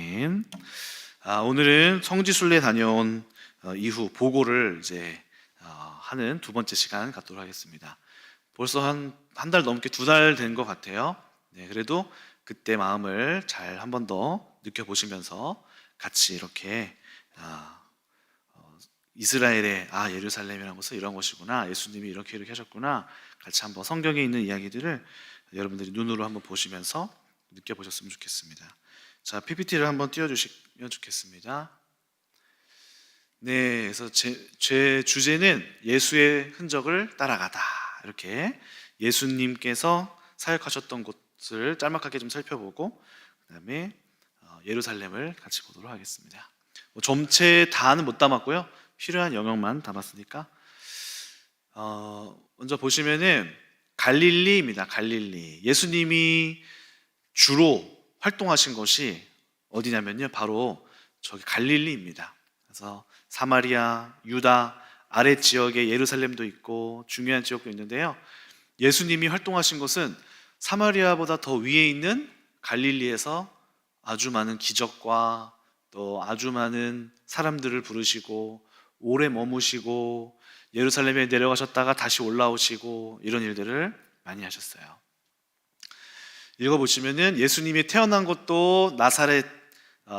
아멘. 오늘은 성지순례 다녀온 이후 보고를 이제 하는 두 번째 시간 갖도록 하겠습니다. 벌써 한 달 넘게 2달 된 것 같아요. 네, 그래도 그때 마음을 잘 한 번 더 느껴보시면서 같이 이렇게 이스라엘의 예루살렘이라는 것은 이런 것이구나, 예수님이 이렇게 하셨구나, 같이 한번 성경에 있는 이야기들을 여러분들이 눈으로 한번 보시면서 느껴보셨으면 좋겠습니다. 자, PPT를 한번 띄워주시면 좋겠습니다. 네, 그래서 제 주제는 예수의 흔적을 따라가다. 이렇게 예수님께서 사역하셨던 곳을 짤막하게 좀 살펴보고, 그 다음에 예루살렘을 같이 보도록 하겠습니다. 전체 다는 못 담았고요, 필요한 영역만 담았으니까. 먼저 보시면은 갈릴리입니다. 갈릴리. 예수님이 주로 활동하신 곳이 어디냐면요, 바로 저기 갈릴리입니다. 그래서 사마리아, 유다 아래 지역에 예루살렘도 있고 중요한 지역도 있는데요, 예수님이 활동하신 곳은 사마리아보다 더 위에 있는 갈릴리에서 아주 많은 기적과 또 아주 많은 사람들을 부르시고 오래 머무시고 예루살렘에 내려가셨다가 다시 올라오시고 이런 일들을 많이 하셨어요. 읽어보시면은 예수님이 태어난 곳도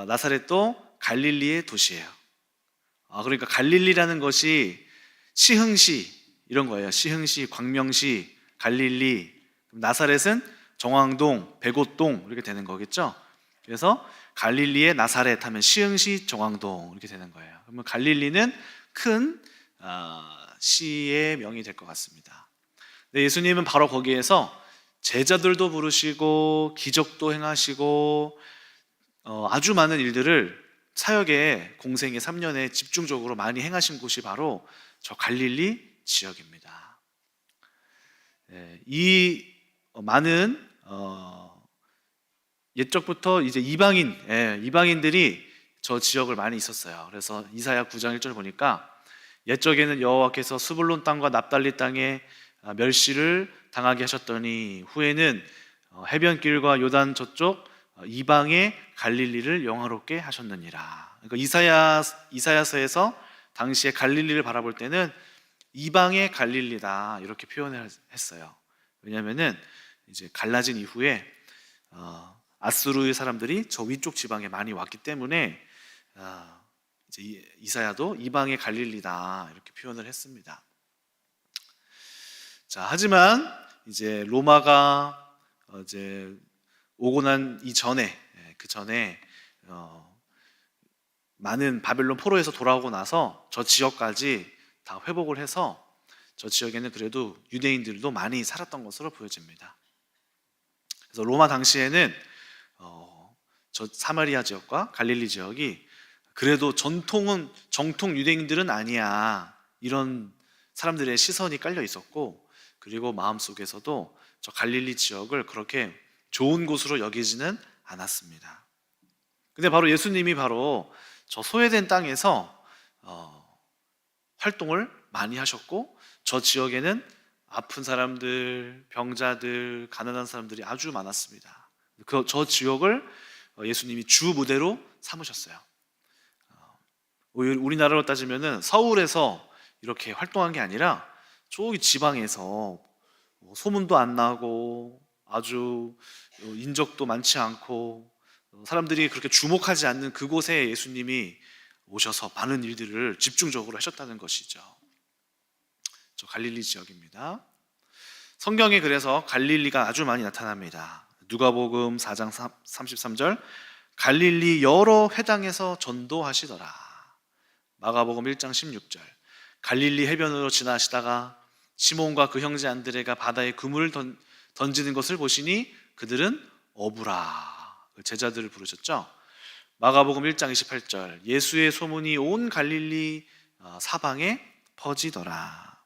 나사렛도 갈릴리의 도시예요. 그러니까 갈릴리라는 것이 시흥시 이런 거예요. 시흥시, 광명시, 갈릴리. 나사렛은 정왕동, 백오동 이렇게 되는 거겠죠. 그래서 갈릴리의 나사렛 하면 시흥시, 정왕동 이렇게 되는 거예요. 그러면 갈릴리는 큰 시의 명이 될 것 같습니다. 네, 예수님은 바로 거기에서 제자들도 부르시고 기적도 행하시고 아주 많은 일들을 사역의 공생의 3년에 집중적으로 많이 행하신 곳이 바로 저 갈릴리 지역입니다. 네, 이 많은 옛적부터 이제 이방인들이 저 지역을 많이 있었어요. 그래서 이사야 9장 1절 보니까 옛적에는 여호와께서 스불론 땅과 납달리 땅에 멸시를 당하게 하셨더니 후에는 해변길과 요단 저쪽 이방의 갈릴리를 영화롭게 하셨느니라. 그러니까 이사야서에서 당시에 갈릴리를 바라볼 때는 이방의 갈릴리다 이렇게 표현을 했어요. 왜냐하면은 이제 갈라진 이후에 아수르의 사람들이 저 위쪽 지방에 많이 왔기 때문에 이제 이사야도 이방의 갈릴리다 이렇게 표현을 했습니다. 자, 하지만 이제 로마가 이제 오고 난 그 전에 많은 바벨론 포로에서 돌아오고 나서 저 지역까지 다 회복을 해서 저 지역에는 그래도 유대인들도 많이 살았던 것으로 보여집니다. 그래서 로마 당시에는 저 사마리아 지역과 갈릴리 지역이 그래도 정통 유대인들은 아니야 이런 사람들의 시선이 깔려 있었고, 그리고 마음속에서도 저 갈릴리 지역을 그렇게 좋은 곳으로 여기지는 않았습니다. 근데 바로 예수님이 바로 저 소외된 땅에서 활동을 많이 하셨고, 저 지역에는 아픈 사람들, 병자들, 가난한 사람들이 아주 많았습니다. 저 지역을 예수님이 주 무대로 삼으셨어요. 우리나라로 따지면은 서울에서 이렇게 활동한 게 아니라 저기 지방에서 소문도 안 나고 아주 인적도 많지 않고 사람들이 그렇게 주목하지 않는 그곳에 예수님이 오셔서 많은 일들을 집중적으로 하셨다는 것이죠. 저 갈릴리 지역입니다. 성경에 그래서 갈릴리가 아주 많이 나타납니다. 누가복음 4장 33절 갈릴리 여러 회당에서 전도하시더라. 마가복음 1장 16절 갈릴리 해변으로 지나시다가 시몬과 그 형제 안드레가 바다에 그물을 던지는 것을 보시니 그들은 어부라. 제자들을 부르셨죠. 마가복음 1장 28절 예수의 소문이 온 갈릴리 사방에 퍼지더라.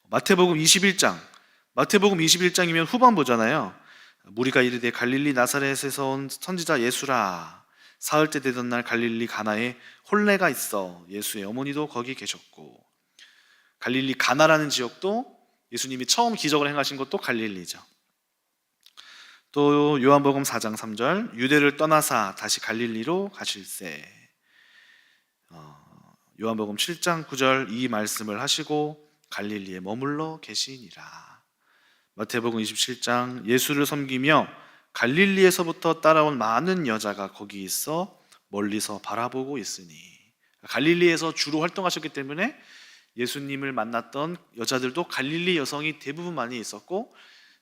마태복음 21장이면 후반부잖아요. 무리가 이르되 갈릴리 나사렛에서 온 선지자 예수라. 사흘 때 되던 날 갈릴리 가나에 혼례가 있어 예수의 어머니도 거기 계셨고, 갈릴리 가나라는 지역도 예수님이 처음 기적을 행하신 것도 갈릴리죠. 또 요한복음 4장 3절 유대를 떠나사 다시 갈릴리로 가실세. 요한복음 7장 9절 이 말씀을 하시고 갈릴리에 머물러 계시니라. 마태복음 27장 예수를 섬기며 갈릴리에서부터 따라온 많은 여자가 거기 있어 멀리서 바라보고 있으니. 갈릴리에서 주로 활동하셨기 때문에 예수님을 만났던 여자들도 갈릴리 여성이 대부분 많이 있었고,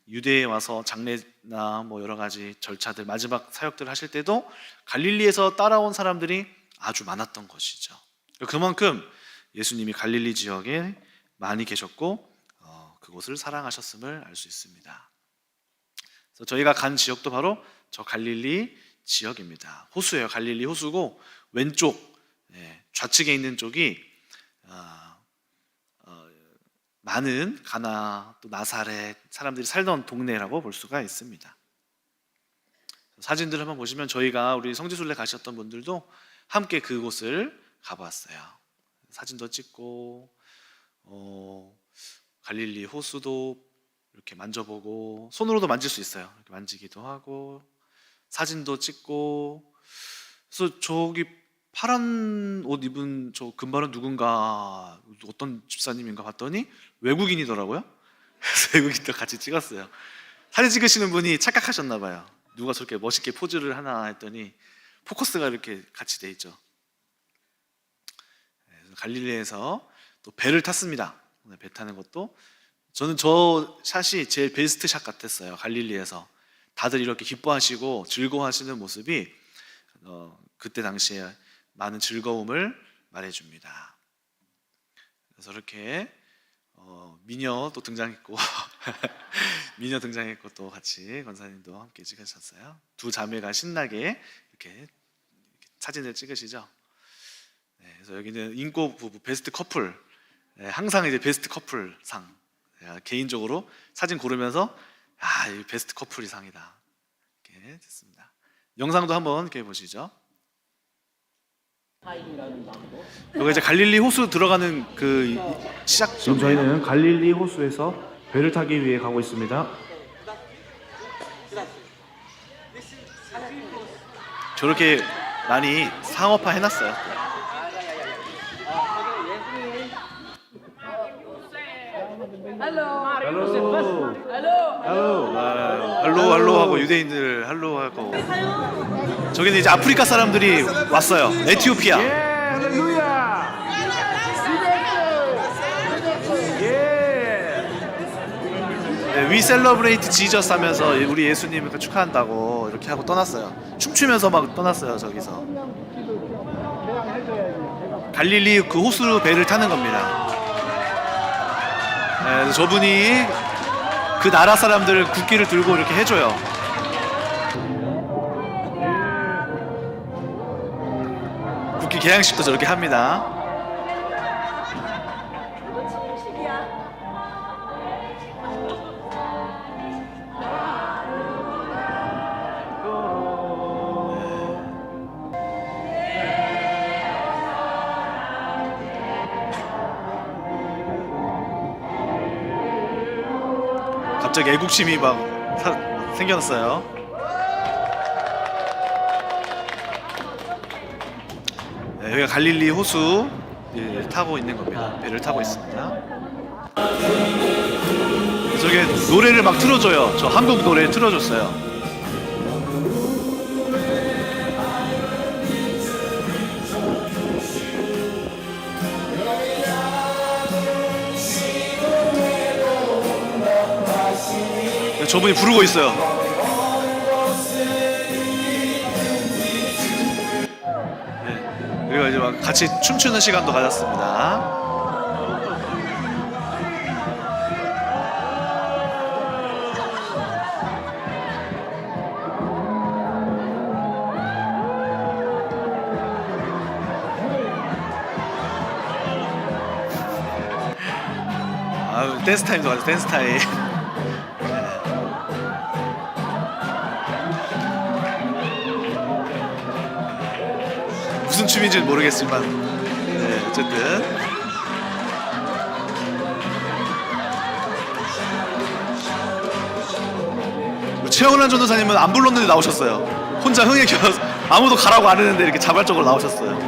유대에 와서 장례나 뭐 여러 가지 절차들, 마지막 사역들 하실 때도 갈릴리에서 따라온 사람들이 아주 많았던 것이죠. 그만큼 예수님이 갈릴리 지역에 많이 계셨고 그곳을 사랑하셨음을 알 수 있습니다. 그래서 저희가 간 지역도 바로 저 갈릴리 지역입니다. 호수예요. 갈릴리 호수고 왼쪽 좌측에 있는 쪽이 많은 가나 또 나사렛 사람들이 살던 동네라고 볼 수가 있습니다. 사진들 한번 보시면 저희가 우리 성지순례 가셨던 분들도 함께 그곳을 가봤어요. 사진도 찍고 갈릴리 호수도 이렇게 만져보고 손으로도 만질 수 있어요. 이렇게 만지기도 하고 사진도 찍고. 그래서 저기 파란 옷 입은 저 금발은 누군가, 어떤 집사님인가 봤더니 외국인이더라고요. 그래서 외국인도 같이 찍었어요. 사진 찍으시는 분이 착각하셨나 봐요. 누가 저렇게 멋있게 포즈를 하나 했더니 포커스가 이렇게 같이 돼 있죠. 갈릴리에서 또 배를 탔습니다. 배 타는 것도 저는 저 샷이 제일 베스트 샷 같았어요. 갈릴리에서 다들 이렇게 기뻐하시고 즐거워하시는 모습이 그때 당시에 많은 즐거움을 말해줍니다. 그래서 이렇게 미녀 또 등장했고 미녀 등장했고 또 같이 권사님도 함께 찍으셨어요. 두 자매가 신나게 이렇게 사진을 찍으시죠. 그래서 여기는 인고 부부 베스트 커플, 항상 이제 베스트 커플 상. 제가 개인적으로 사진 고르면서 이 베스트 커플이 상이다 이렇게 됐습니다. 영상도 한번 이렇게 보시죠. 여기 이제 갈릴리 호수 들어가는 그 시작. 지금 저희는 갈릴리 호수에서 배를 타기 위해 가고 있습니다. 저렇게 많이 상업화 해놨어요. 할로 하고 유대인들 할로 하고. 저기는 이제 아프리카 사람들이 왔어요. 에티오피아. We celebrate Jesus 하면서 우리 예수님을 축하한다고 이렇게 하고 떠났어요. 춤추면서 막 떠났어요. 저기서 갈릴리 그 호수 배를 타는 겁니다. 저분이 그 나라 사람들 국기를 들고 이렇게 해줘요. 국기 개양식도 저렇게 합니다. 갑자기 애국심이 막 생겼어요. 여기가 갈릴리 호수 타고 있는 겁니다. 배를 타고 있습니다. 저게 노래를 막 틀어줘요. 저 한국 노래 틀어줬어요. 저분이 부르고 있어요. 그리고 이제 막 같이 춤추는 시간도 가졌습니다. 댄스 타임도 가죠. 댄스 타임. 무슨 춤인지는 모르겠지만 어쨌든 최영란 전도사님은 안 불렀는데 나오셨어요. 혼자 흥에 겨서 아무도 가라고 안 했는데 이렇게 자발적으로 나오셨어요.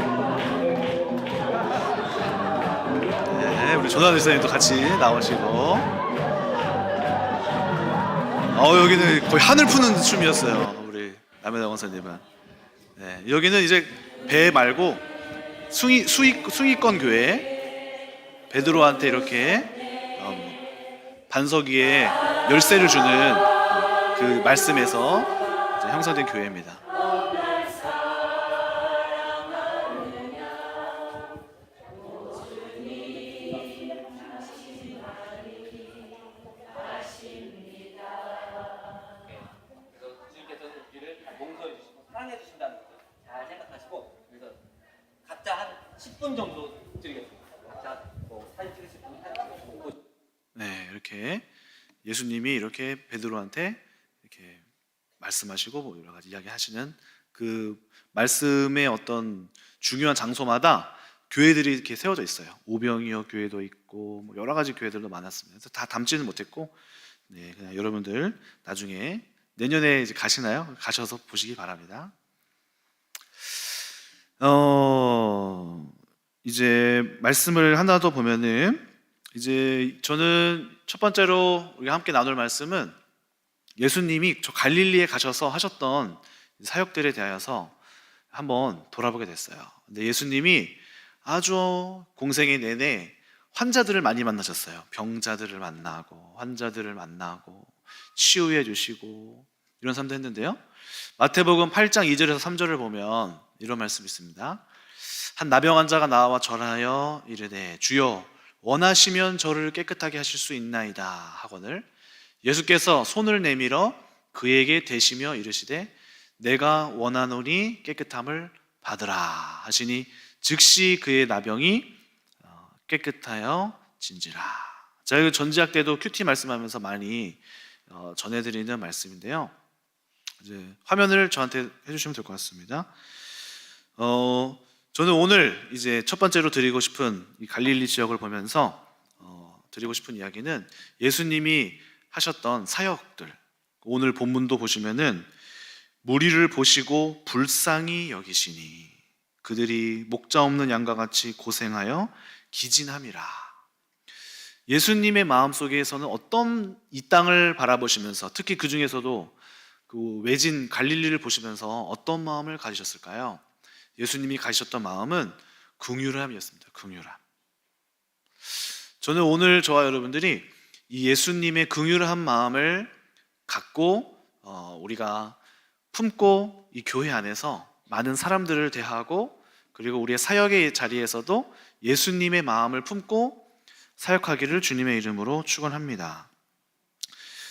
네, 우리 조나 전도사님도 같이 나오시고. 여기는 거의 하늘 푸는 춤이었어요. 우리 남해당 원사님은. 네, 여기는 이제 배 말고 수익권 교회 베드로한테 이렇게 반석 위에 열쇠를 주는 그 말씀에서 이제 형성된 교회입니다. 사랑해 주신다는 것을 잘 생각하시고, 그래서 각자 한 10분 정도 드리겠습니다. 각자 사진 찍으실 분 사진 찍으시고. 네, 이렇게 예수님이 이렇게 베드로한테 이렇게 말씀하시고 뭐 여러 가지 이야기하시는 그 말씀의 어떤 중요한 장소마다 교회들이 이렇게 세워져 있어요. 오병이어 교회도 있고 뭐 여러 가지 교회들도 많았습니다. 그래서 다 담지는 못했고, 네, 그냥 여러분들 나중에 내년에 이제 가시나요? 가셔서 보시기 바랍니다. 이제 말씀을 하나 더 보면은, 이제 저는 첫 번째로 우리가 함께 나눌 말씀은 예수님이 저 갈릴리에 가셔서 하셨던 사역들에 대하여서 한번 돌아보게 됐어요. 근데 예수님이 아주 공생의 내내 환자들을 많이 만나셨어요. 병자들을 만나고 환자들을 만나고 치유해 주시고 이런 삶도 했는데요. 마태복음 8장 2절에서 3절을 보면 이런 말씀이 있습니다. 한 나병 환자가 나와 절하여 이르되 주여 원하시면 저를 깨끗하게 하실 수 있나이다 하거늘 예수께서 손을 내밀어 그에게 대시며 이르시되 내가 원하노니 깨끗함을 받으라 하시니 즉시 그의 나병이 깨끗하여 진지라. 제가 전지학 때도 큐티 말씀하면서 많이 전해드리는 말씀인데요. 이제 화면을 저한테 해주시면 될 것 같습니다. 저는 오늘 이제 첫 번째로 드리고 싶은 이 갈릴리 지역을 보면서 드리고 싶은 이야기는 예수님이 하셨던 사역들. 오늘 본문도 보시면은 무리를 보시고 불쌍히 여기시니 그들이 목자 없는 양과 같이 고생하여 기진함이라. 예수님의 마음속에서는 어떤 이 땅을 바라보시면서 특히 그 중에서도 그 외진 갈릴리를 보시면서 어떤 마음을 가지셨을까요? 예수님이 가지셨던 마음은 긍휼함이었습니다. 긍휼함. 저는 오늘 저와 여러분들이 이 예수님의 긍휼한 마음을 갖고 우리가 품고 이 교회 안에서 많은 사람들을 대하고 그리고 우리의 사역의 자리에서도 예수님의 마음을 품고 사역하기를 주님의 이름으로 축원합니다.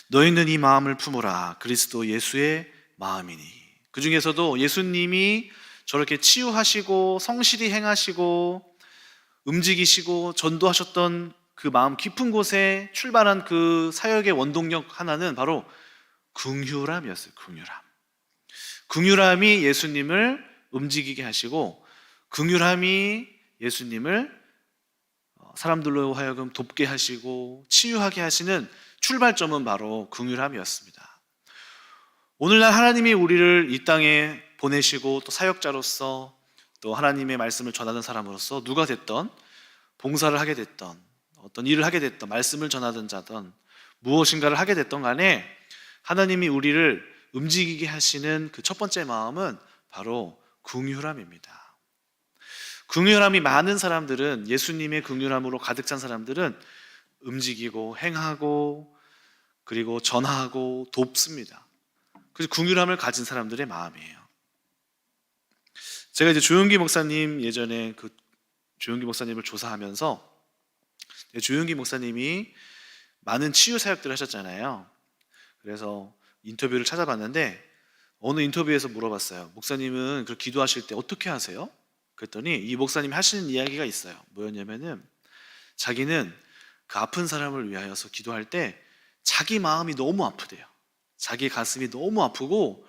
너희는 이 마음을 품으라 그리스도 예수의 마음이니. 그 중에서도 예수님이 저렇게 치유하시고 성실히 행하시고 움직이시고 전도하셨던 그 마음 깊은 곳에 출발한 그 사역의 원동력 하나는 바로 긍휼함이었어요. 긍휼함. 긍휼함이 예수님을 움직이게 하시고 긍휼함이 예수님을 사람들로 하여금 돕게 하시고 치유하게 하시는 출발점은 바로 긍휼함이었습니다. 오늘날 하나님이 우리를 이 땅에 보내시고 또 사역자로서 또 하나님의 말씀을 전하는 사람으로서 누가 됐던 봉사를 하게 됐던 어떤 일을 하게 됐던 말씀을 전하던 자든 무엇인가를 하게 됐던 간에 하나님이 우리를 움직이게 하시는 그 첫 번째 마음은 바로 긍휼함입니다. 긍휼함이 많은 사람들은 예수님의 긍휼함으로 가득 찬 사람들은 움직이고 행하고 그리고 전하고 돕습니다. 그래서 긍휼함을 가진 사람들의 마음이에요. 제가 이제 조용기 목사님 예전에 그 조용기 목사님을 조사하면서 조용기 목사님이 많은 치유 사역들을 하셨잖아요. 그래서 인터뷰를 찾아봤는데 어느 인터뷰에서 물어봤어요. 목사님은 그 기도하실 때 어떻게 하세요? 그랬더니 이 목사님이 하시는 이야기가 있어요. 뭐였냐면은 자기는 그 아픈 사람을 위하여서 기도할 때 자기 마음이 너무 아프대요. 자기 가슴이 너무 아프고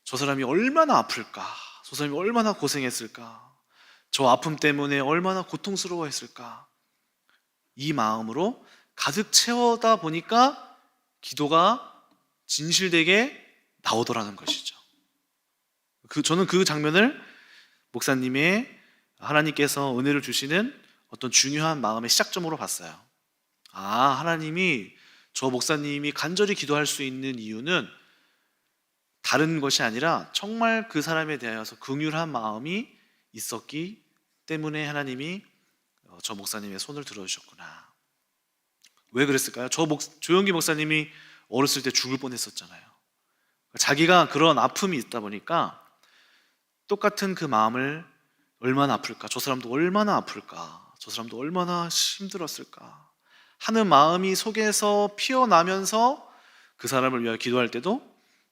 저 사람이 얼마나 아플까? 저 사람이 얼마나 고생했을까? 저 아픔 때문에 얼마나 고통스러워했을까? 이 마음으로 가득 채워다 보니까 기도가 진실되게 나오더라는 것이죠. 저는 그 장면을 목사님의 하나님께서 은혜를 주시는 어떤 중요한 마음의 시작점으로 봤어요. 하나님이 저 목사님이 간절히 기도할 수 있는 이유는 다른 것이 아니라 정말 그 사람에 대하여서 긍휼한 마음이 있었기 때문에 하나님이 저 목사님의 손을 들어주셨구나. 왜 그랬을까요? 조영기 목사님이 어렸을 때 죽을 뻔했었잖아요. 자기가 그런 아픔이 있다 보니까 똑같은 그 마음을 얼마나 아플까? 저 사람도 얼마나 아플까? 저 사람도 얼마나 힘들었을까? 하는 마음이 속에서 피어나면서 그 사람을 위하여 기도할 때도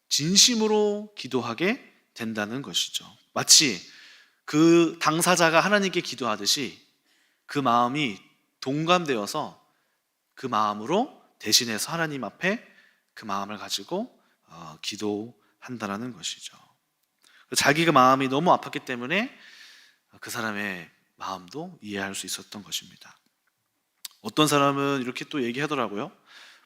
진심으로 기도하게 된다는 것이죠. 마치 그 당사자가 하나님께 기도하듯이 그 마음이 동감되어서 그 마음으로 대신해서 하나님 앞에 그 마음을 가지고 기도한다는 것이죠. 자기가 마음이 너무 아팠기 때문에 그 사람의 마음도 이해할 수 있었던 것입니다. 어떤 사람은 이렇게 또 얘기하더라고요.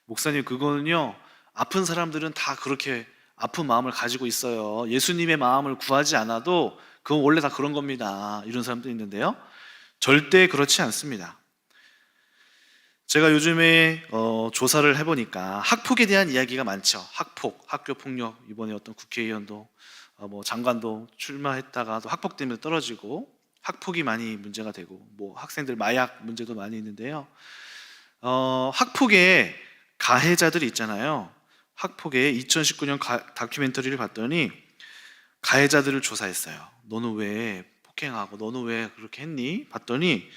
목사님, 그거는요, 아픈 사람들은 다 그렇게 아픈 마음을 가지고 있어요. 예수님의 마음을 구하지 않아도 그건 원래 다 그런 겁니다. 이런 사람도 있는데요, 절대 그렇지 않습니다. 제가 요즘에 조사를 해보니까 학폭에 대한 이야기가 많죠. 학폭, 학교폭력, 이번에 어떤 국회의원도 장관도 출마했다가 또 학폭 때문에 떨어지고 학폭이 많이 문제가 되고 학생들 마약 문제도 많이 있는데요. 학폭의 가해자들이 있잖아요. 학폭의 2019년 다큐멘터리를 봤더니 가해자들을 조사했어요. 너는 왜 폭행하고 너는 왜 그렇게 했니? 봤더니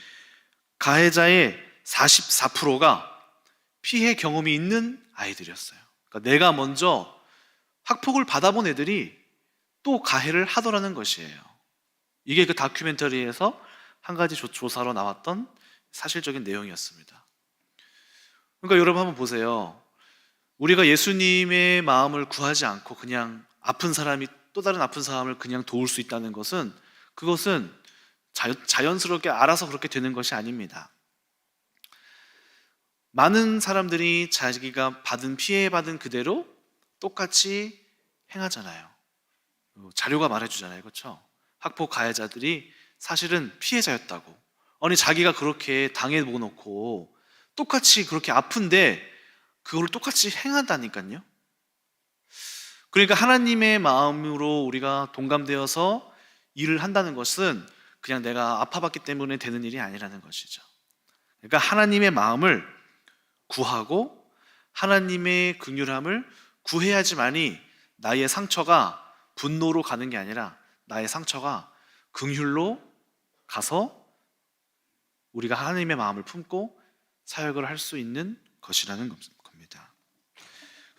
가해자의 44%가 피해 경험이 있는 아이들이었어요. 그러니까 내가 먼저 학폭을 받아본 애들이 또 가해를 하더라는 것이에요. 이게 그 다큐멘터리에서 한 가지 조사로 나왔던 사실적인 내용이었습니다. 그러니까 여러분 한번 보세요. 우리가 예수님의 마음을 구하지 않고 그냥 아픈 사람이 또 다른 아픈 사람을 그냥 도울 수 있다는 것은, 그것은 자연스럽게 알아서 그렇게 되는 것이 아닙니다. 많은 사람들이 자기가 피해받은 그대로 똑같이 행하잖아요. 자료가 말해주잖아요. 그렇죠? 학폭 가해자들이 사실은 피해자였다고. 아니, 자기가 그렇게 당해보고 놓고 똑같이 그렇게 아픈데 그걸 똑같이 행한다니까요. 그러니까 하나님의 마음으로 우리가 동감되어서 일을 한다는 것은 그냥 내가 아파봤기 때문에 되는 일이 아니라는 것이죠. 그러니까 하나님의 마음을 구하고 하나님의 긍휼함을 구해야지만이 나의 상처가 분노로 가는 게 아니라 나의 상처가 긍휼로 가서 우리가 하나님의 마음을 품고 사역을 할 수 있는 것이라는 겁니다.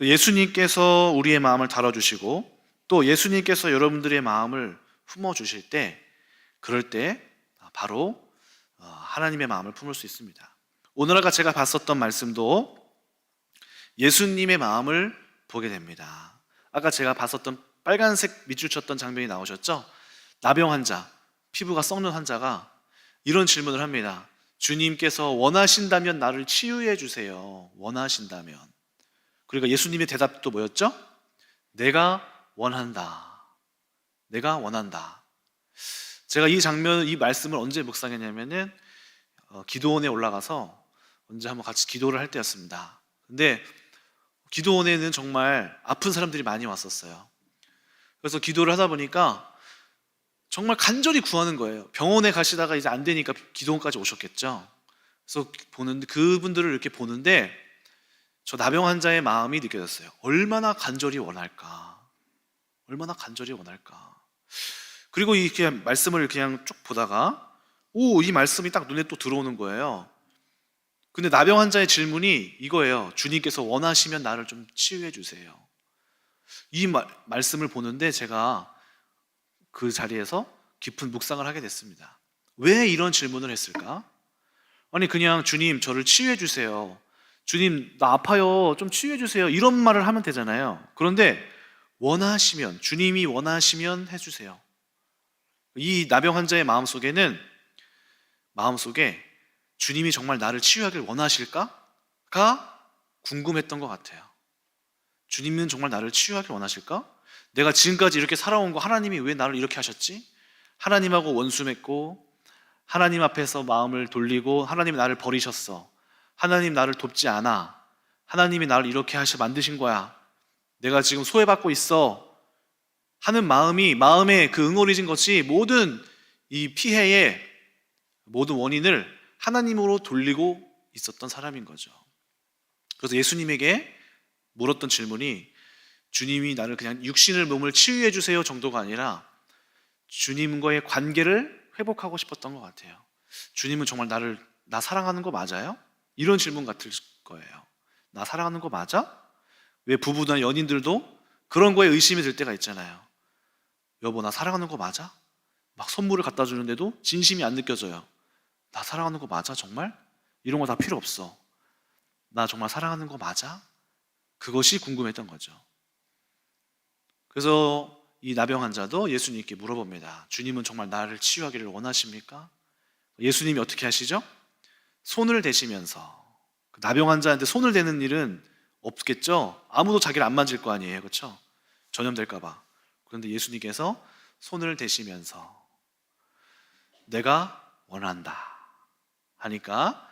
예수님께서 우리의 마음을 다뤄주시고 또 예수님께서 여러분들의 마음을 품어주실 때, 그럴 때 바로 하나님의 마음을 품을 수 있습니다. 오늘 아까 제가 봤었던 말씀도 예수님의 마음을 보게 됩니다. 아까 제가 봤었던 빨간색 밑줄 쳤던 장면이 나오셨죠? 나병 환자, 피부가 썩는 환자가 이런 질문을 합니다. 주님께서 원하신다면 나를 치유해 주세요. 원하신다면. 그러니까 예수님의 대답도 뭐였죠? 내가 원한다. 내가 원한다. 제가 이 말씀을 언제 묵상했냐면은 기도원에 올라가서 언제 한번 같이 기도를 할 때였습니다. 근데 기도원에는 정말 아픈 사람들이 많이 왔었어요. 그래서 기도를 하다 보니까 정말 간절히 구하는 거예요. 병원에 가시다가 이제 안 되니까 기도원까지 오셨겠죠. 그래서 그분들을 이렇게 보는데 저 나병 환자의 마음이 느껴졌어요. 얼마나 간절히 원할까? 얼마나 간절히 원할까? 그리고 이렇게 말씀을 그냥 쭉 보다가 이 말씀이 딱 눈에 또 들어오는 거예요. 근데 나병 환자의 질문이 이거예요. 주님께서 원하시면 나를 좀 치유해 주세요. 이 말씀을 보는데 제가 그 자리에서 깊은 묵상을 하게 됐습니다. 왜 이런 질문을 했을까? 아니, 그냥 주님 저를 치유해 주세요. 주님 나 아파요. 좀 치유해 주세요. 이런 말을 하면 되잖아요. 그런데 원하시면, 주님이 원하시면 해주세요. 이 나병 환자의 마음속에 주님이 정말 나를 치유하길 원하실까가 궁금했던 것 같아요. 주님은 정말 나를 치유하길 원하실까? 내가 지금까지 이렇게 살아온 거 하나님이 왜 나를 이렇게 하셨지? 하나님하고 원수 맺고 하나님 앞에서 마음을 돌리고 하나님이 나를 버리셨어. 하나님 나를 돕지 않아. 하나님이 나를 이렇게 하셔 만드신 거야. 내가 지금 소외받고 있어. 하는 마음에 그 응어리진 것이 모든 이 피해의 모든 원인을 하나님으로 돌리고 있었던 사람인 거죠. 그래서 예수님에게 물었던 질문이 주님이 나를 그냥 육신을 몸을 치유해 주세요 정도가 아니라 주님과의 관계를 회복하고 싶었던 것 같아요. 주님은 정말 나 사랑하는 거 맞아요? 이런 질문 같을 거예요. 나 사랑하는 거 맞아? 왜 부부나 연인들도 그런 거에 의심이 들 때가 있잖아요. 여보, 나 사랑하는 거 맞아? 막 선물을 갖다 주는데도 진심이 안 느껴져요. 나 사랑하는 거 맞아 정말? 이런 거 다 필요 없어. 나 정말 사랑하는 거 맞아? 그것이 궁금했던 거죠. 그래서 이 나병 환자도 예수님께 물어봅니다. 주님은 정말 나를 치유하기를 원하십니까? 예수님이 어떻게 하시죠? 손을 대시면서, 나병 환자한테 손을 대는 일은 없겠죠? 아무도 자기를 안 만질 거 아니에요, 그렇죠? 전염될까 봐. 그런데 예수님께서 손을 대시면서 내가 원한다 하니까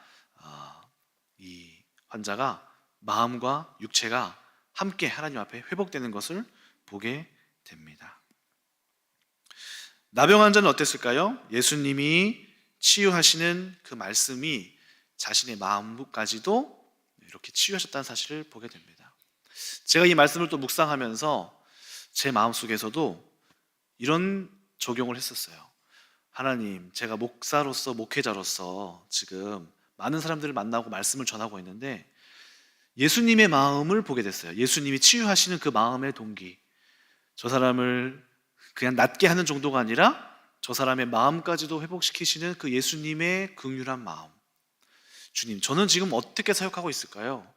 이 환자가 마음과 육체가 함께 하나님 앞에 회복되는 것을 보게 됩니다. 나병 환자는 어땠을까요? 예수님이 치유하시는 그 말씀이 자신의 마음까지도 이렇게 치유하셨다는 사실을 보게 됩니다. 제가 이 말씀을 또 묵상하면서 제 마음속에서도 이런 적용을 했었어요. 하나님, 제가 목사로서 목회자로서 지금 많은 사람들을 만나고 말씀을 전하고 있는데 예수님의 마음을 보게 됐어요. 예수님이 치유하시는 그 마음의 동기. 저 사람을 그냥 낫게 하는 정도가 아니라 저 사람의 마음까지도 회복시키시는 그 예수님의 긍휼한 마음. 주님, 저는 지금 어떻게 사역하고 있을까요?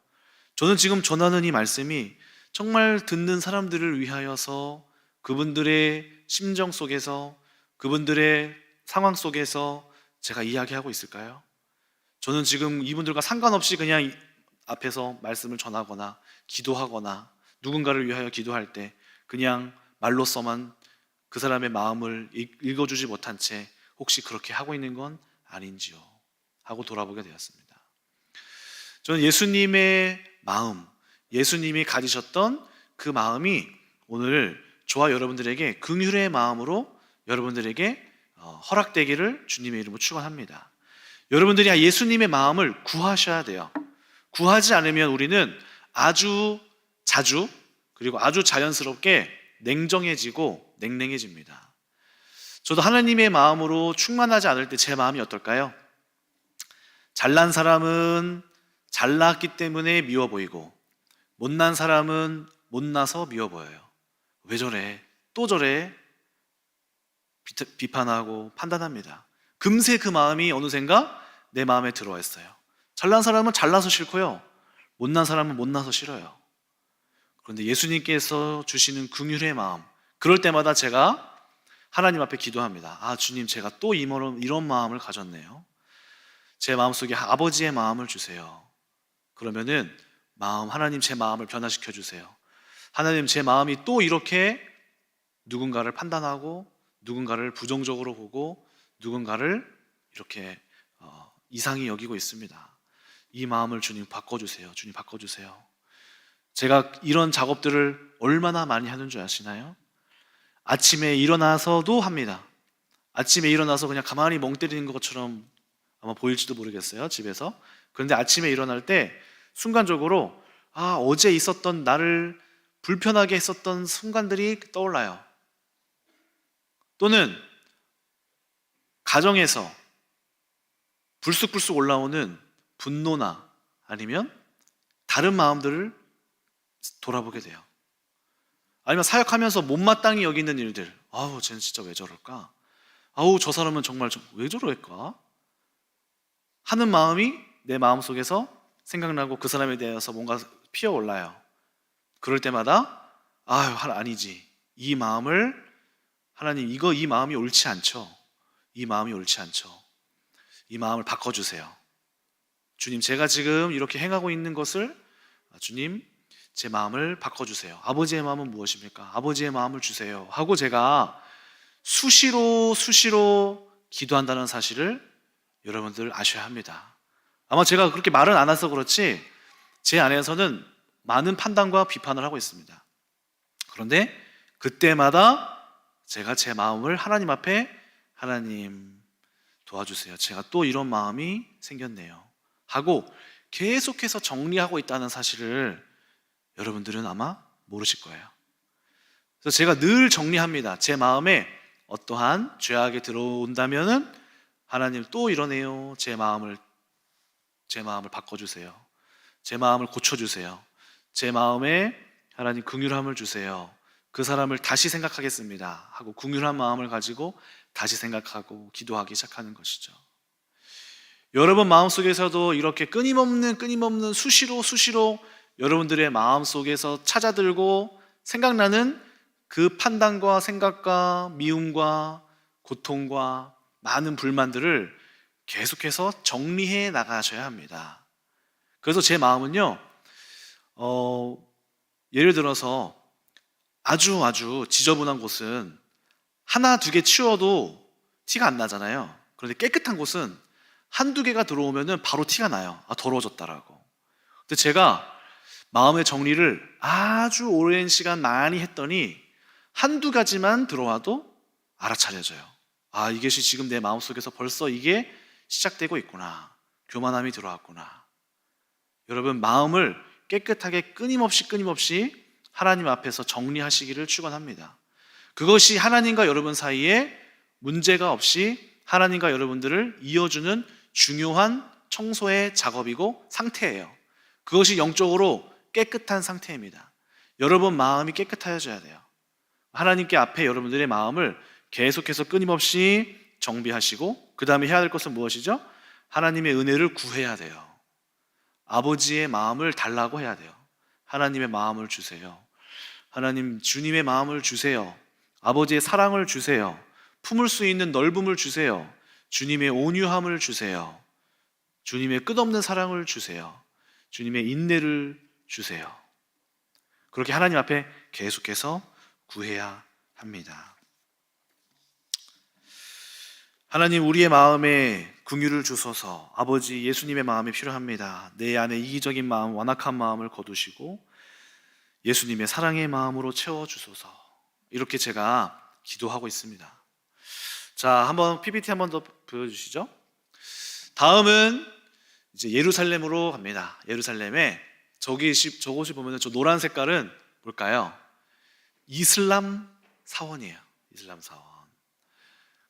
저는 지금 전하는 이 말씀이 정말 듣는 사람들을 위하여서 그분들의 심정 속에서 그분들의 상황 속에서 제가 이야기하고 있을까요? 저는 지금 이분들과 상관없이 그냥 앞에서 말씀을 전하거나 기도하거나 누군가를 위하여 기도할 때 그냥 말로서만 그 사람의 마음을 읽어주지 못한 채 혹시 그렇게 하고 있는 건 아닌지요? 하고 돌아보게 되었습니다. 저는 예수님의 마음, 예수님이 가지셨던 그 마음이 오늘 저와 여러분들에게 긍휼의 마음으로 여러분들에게 허락되기를 주님의 이름으로 축원합니다. 여러분들이 예수님의 마음을 구하셔야 돼요. 구하지 않으면 우리는 아주 자주 그리고 아주 자연스럽게 냉정해지고 냉랭해집니다. 저도 하나님의 마음으로 충만하지 않을 때 제 마음이 어떨까요? 잘난 사람은 잘났기 때문에 미워 보이고 못난 사람은 못나서 미워 보여요. 왜 저래? 또 저래? 비판하고 판단합니다. 금세 그 마음이 어느샌가 내 마음에 들어와 있어요. 잘난 사람은 잘나서 싫고요. 못난 사람은 못나서 싫어요. 그런데 예수님께서 주시는 긍휼의 마음, 그럴 때마다 제가 하나님 앞에 기도합니다. 주님, 제가 또 이런 마음을 가졌네요. 제 마음속에 아버지의 마음을 주세요. 그러면은 하나님 제 마음을 변화시켜 주세요. 하나님, 제 마음이 또 이렇게 누군가를 판단하고 누군가를 부정적으로 보고 누군가를 이렇게 이상히 여기고 있습니다. 이 마음을 주님 바꿔주세요. 주님 바꿔주세요. 제가 이런 작업들을 얼마나 많이 하는 줄 아시나요? 아침에 일어나서도 합니다. 아침에 일어나서 그냥 가만히 멍 때리는 것처럼 아마 보일지도 모르겠어요, 집에서. 그런데 아침에 일어날 때 순간적으로 어제 있었던 나를 불편하게 했었던 순간들이 떠올라요. 또는 가정에서 불쑥불쑥 올라오는 분노나 아니면 다른 마음들을 돌아보게 돼요. 아니면 사역하면서 못마땅히 여기는 일들, 쟤는 진짜 왜 저럴까? 저 사람은 정말 왜 저럴까? 하는 마음이 내 마음속에서 생각나고 그 사람에 대해서 뭔가 피어올라요. 그럴 때마다 아니지, 이 마음을 하나님, 이 마음이 옳지 않죠. 이 마음이 옳지 않죠. 이 마음을 바꿔주세요. 주님, 제가 지금 이렇게 행하고 있는 것을 주님, 제 마음을 바꿔주세요. 아버지의 마음은 무엇입니까? 아버지의 마음을 주세요. 하고 제가 수시로 기도한다는 사실을 여러분들 아셔야 합니다. 아마 제가 그렇게 말은 안 해서 그렇지 제 안에서는 많은 판단과 비판을 하고 있습니다. 그런데 그때마다 제가 제 마음을 하나님 앞에 하나님 도와주세요. 제가 또 이런 마음이 생겼네요. 하고 계속해서 정리하고 있다는 사실을 여러분들은 아마 모르실 거예요. 그래서 제가 늘 정리합니다. 제 마음에 어떠한 죄악이 들어온다면은 하나님 또 이러네요. 제 마음을 바꿔주세요. 제 마음을 고쳐주세요. 제 마음에 하나님 긍휼함을 주세요. 그 사람을 다시 생각하겠습니다. 하고 긍휼한 마음을 가지고 다시 생각하고 기도하기 시작하는 것이죠. 여러분 마음속에서도 이렇게 끊임없는 수시로 여러분들의 마음속에서 찾아들고 생각나는 그 판단과 생각과 미움과 고통과 많은 불만들을 계속해서 정리해 나가셔야 합니다. 그래서 제 마음은요, 예를 들어서 아주 지저분한 곳은 하나 두 개 치워도 티가 안 나잖아요. 그런데 깨끗한 곳은 한두 개가 들어오면은 바로 티가 나요. 아, 더러워졌다라고. 근데 제가 마음의 정리를 아주 오랜 시간 많이 했더니 한두 가지만 들어와도 알아차려져요. 아, 이것이 지금 내 마음속에서 벌써 이게 시작되고 있구나. 교만함이 들어왔구나. 여러분 마음을 깨끗하게 끊임없이 하나님 앞에서 정리하시기를 축원합니다. 그것이 하나님과 여러분 사이에 문제가 없이 하나님과 여러분들을 이어주는 중요한 청소의 작업이고 상태예요. 그것이 영적으로 깨끗한 상태입니다. 여러분 마음이 깨끗해져야 돼요. 하나님께 앞에 여러분들의 마음을 계속해서 끊임없이 정비하시고 그 다음에 해야 될 것은 무엇이죠? 하나님의 은혜를 구해야 돼요. 아버지의 마음을 달라고 해야 돼요. 하나님의 마음을 주세요. 하나님 주님의 마음을 주세요. 아버지의 사랑을 주세요. 품을 수 있는 넓음을 주세요. 주님의 온유함을 주세요. 주님의 끝없는 사랑을 주세요. 주님의 인내를 주세요. 그렇게 하나님 앞에 계속해서 구해야 합니다. 하나님 우리의 마음에 긍휼을 주소서. 아버지 예수님의 마음이 필요합니다. 내 안에 이기적인 마음, 완악한 마음을 거두시고 예수님의 사랑의 마음으로 채워주소서. 이렇게 제가 기도하고 있습니다. 자, 한번 PPT 한번 더 보여주시죠. 다음은 이제 예루살렘으로 갑니다. 예루살렘에 저곳이 보면 저 노란 색깔은 뭘까요? 이슬람 사원이에요. 이슬람 사원.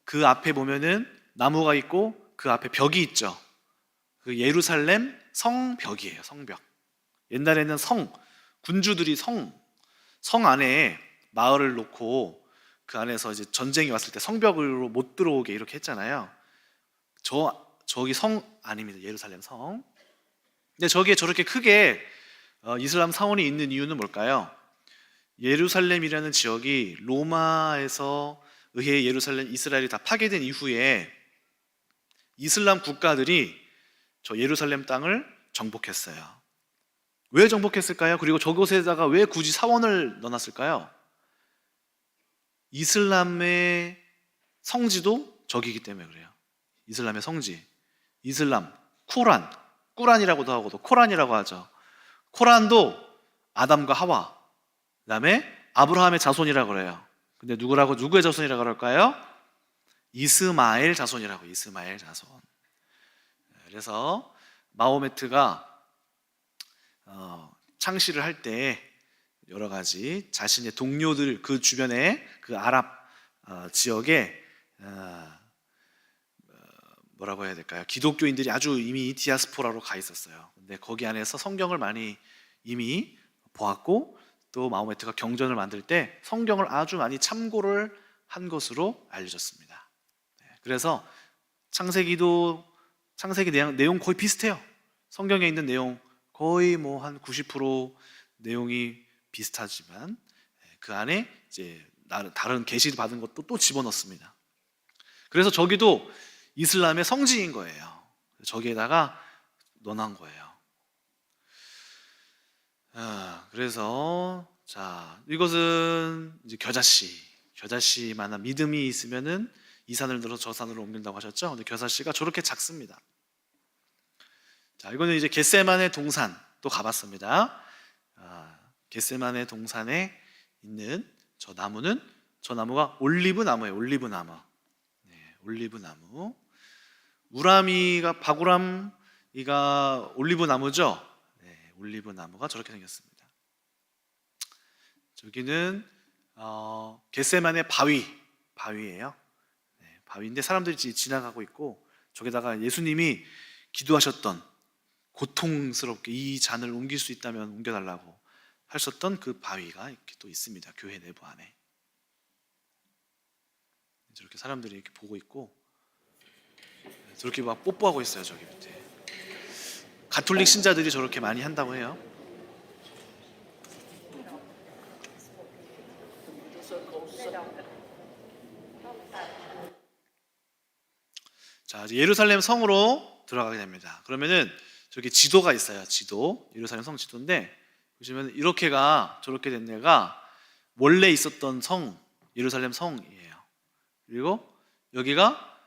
그 앞에 보면은 나무가 있고 그 앞에 벽이 있죠. 그 예루살렘 성벽이에요. 성벽. 옛날에는 군주들이 성 안에 마을을 놓고 그 안에서 이제 전쟁이 왔을 때 성벽으로 못 들어오게 이렇게 했잖아요. 저기 성 아닙니다. 예루살렘 성. 근데 저기에 저렇게 크게 이슬람 사원이 있는 이유는 뭘까요? 예루살렘이라는 지역이 로마에서 의해 이스라엘이 다 파괴된 이후에 이슬람 국가들이 저 예루살렘 땅을 정복했어요. 왜 정복했을까요? 그리고 저곳에다가 왜 굳이 사원을 넣어놨을까요? 이슬람의 성지도 저기이기 때문에 그래요. 이슬람의 성지, 이슬람, 꾸란이라고도 하고 코란이라고 하죠. 코란도 아담과 하와, 그 다음에 아브라함의 자손이라고 그래요. 근데 누구의 자손이라고 그럴까요? 이스마엘 자손이라고. 이스마엘 자손. 그래서 마호메트가 창시를 할 때 여러 가지 자신의 동료들 그 주변에 그 아랍 지역에 뭐라고 해야 될까요? 기독교인들이 아주 이미 디아스포라로 가 있었어요. 근데 거기 안에서 성경을 많이 이미 보았고 또 마호메트가 경전을 만들 때 성경을 아주 많이 참고를 한 것으로 알려졌습니다. 그래서 창세기 내용 거의 비슷해요. 성경에 있는 내용 거의 뭐 한 90% 내용이 비슷하지만 그 안에 이제 다른 계시를 받은 것도 또 집어넣습니다. 그래서 저기도 이슬람의 성지인 거예요. 저기에다가 넣어놓은 거예요. 그래서 자, 이것은 이제 겨자씨만한 믿음이 있으면은 이 산을 들어 저 산으로 옮긴다고 하셨죠? 근데 겨자씨가 저렇게 작습니다. 자, 이거는 이제 겟세마네 동산 또 가봤습니다. 겟세마네 동산에 있는 저 나무가 올리브 나무예요. 올리브 나무. 네, 올리브 나무. 바구람이가 올리브 나무죠? 네, 올리브 나무가 저렇게 생겼습니다. 저기는 겟세마네 바위예요. 네, 바위인데 사람들이 지나가고 있고 저기다가 예수님이 기도하셨던 고통스럽게 이 잔을 옮길 수 있다면 옮겨달라고 하셨던 그 바위가 이렇게 또 있습니다. 교회 내부 안에 저렇게 사람들이 이렇게 보고 있고 저렇게 막 뽀뽀하고 있어요. 저기 밑에 가톨릭 신자들이 저렇게 많이 한다고 해요. 자, 이제 예루살렘 성으로 들어가게 됩니다. 그러면은 저기 지도가 있어요. 지도, 예루살렘 성 지도인데 보시면 이렇게가 저렇게 된 데가 원래 있었던 성, 예루살렘 성이에요. 그리고 여기가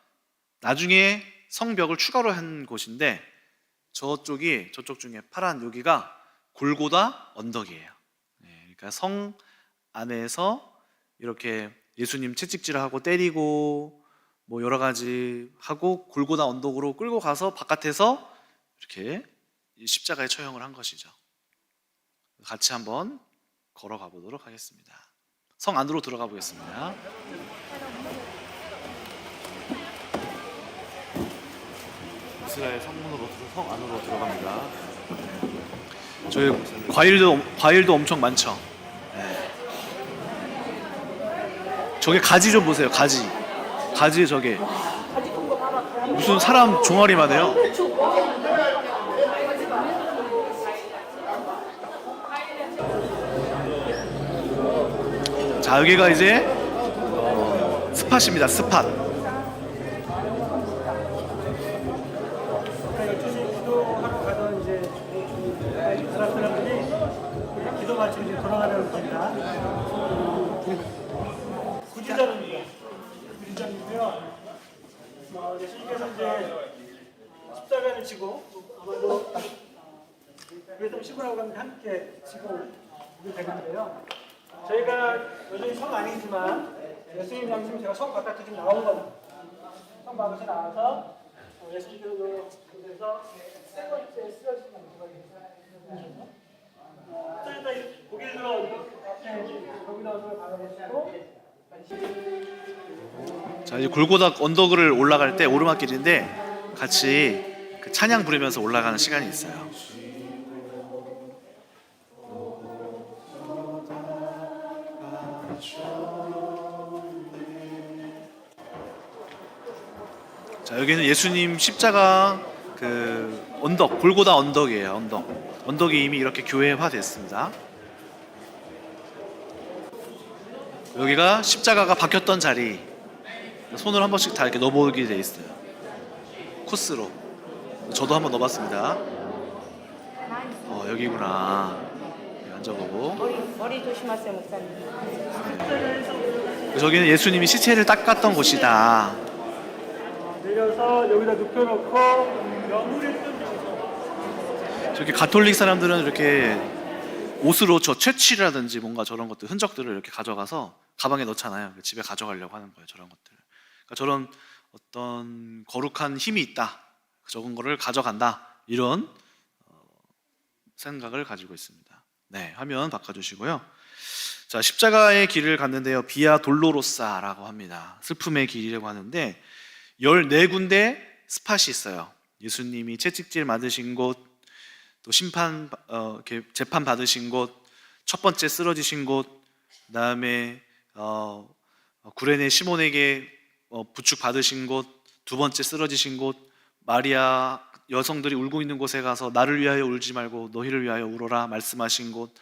나중에 성벽을 추가로 한 곳인데 저쪽 중에 파란 여기가 골고다 언덕이에요. 네, 그러니까 성 안에서 이렇게 예수님 채찍질하고 때리고 뭐 여러 가지 하고 골고다 언덕으로 끌고 가서 바깥에서 이렇게 십자가에 처형을 한 것이죠. 같이 한번 걸어가 보도록 하겠습니다. 성 안으로 들어가 보겠습니다. 이스라엘 성문으로 성 안으로 들어갑니다. 저희 과일도 엄청 많죠. 네. 저게 가지 좀 보세요. 가지 저게 무슨 사람 종아리만 해요. 자, 여기가 이제 스팟입니다. 스팟. 기도하러 가던 이제 아랍 사람들이 기도 마치고 이제 돌아가려고 합니다. 구지자입니다. 예수님께서 이제 십자가를 지고 아마도 그래서 시골하고 함께 지고 오게 되는데요. 저희가 여전히 성 아니지만 예수님 양심 제가 성 바깥에 지금 나온 겁니다. 성 바깥에 나와서 예수님께서 그래서 세 번째 쓰러지신 경우가 있어요. 고개를 들어 거기 나와서 바라보시고. 자, 이제 골고다 언덕을 올라갈 때 오르막길인데 같이 그 찬양 부르면서 올라가는 시간이 있어요. 자, 여기는 예수님 십자가 그 언덕, 골고다 언덕이에요. 언덕이 이미 이렇게 교회화됐습니다. 여기가 십자가가 박혔던 자리. 손을 한 번씩 다 이렇게 넣어보게 돼 있어요. 코스로. 저도 한번 넣어봤습니다. 여기구나. 앉아보고. 머리 조심하세요, 목사님. 저기는 예수님이 시체를 닦았던 곳이다. 내려서 여기다 눕혀놓고 명물을 뜬 장소. 저기 가톨릭 사람들은 이렇게 옷으로 저 채취라든지 뭔가 저런 것들 흔적들을 이렇게 가져가서 가방에 넣잖아요. 집에 가져가려고 하는 거예요. 저런 것들. 그러니까 저런 어떤 거룩한 힘이 있다. 적은 거를 가져간다. 이런 생각을 가지고 있습니다. 네, 화면 바꿔주시고요. 자, 십자가의 길을 갔는데요. 비아 돌로로사라고 합니다. 슬픔의 길이라고 하는데 14군데 스팟이 있어요. 예수님이 채찍질 맞으신 곳, 또 재판 받으신 곳, 첫 번째 쓰러지신 곳, 그다음에 구레네 시몬에게 부축 받으신 곳, 두 번째 쓰러지신 곳, 마리아 여성들이 울고 있는 곳에 가서 나를 위하여 울지 말고 너희를 위하여 울어라 말씀하신 곳,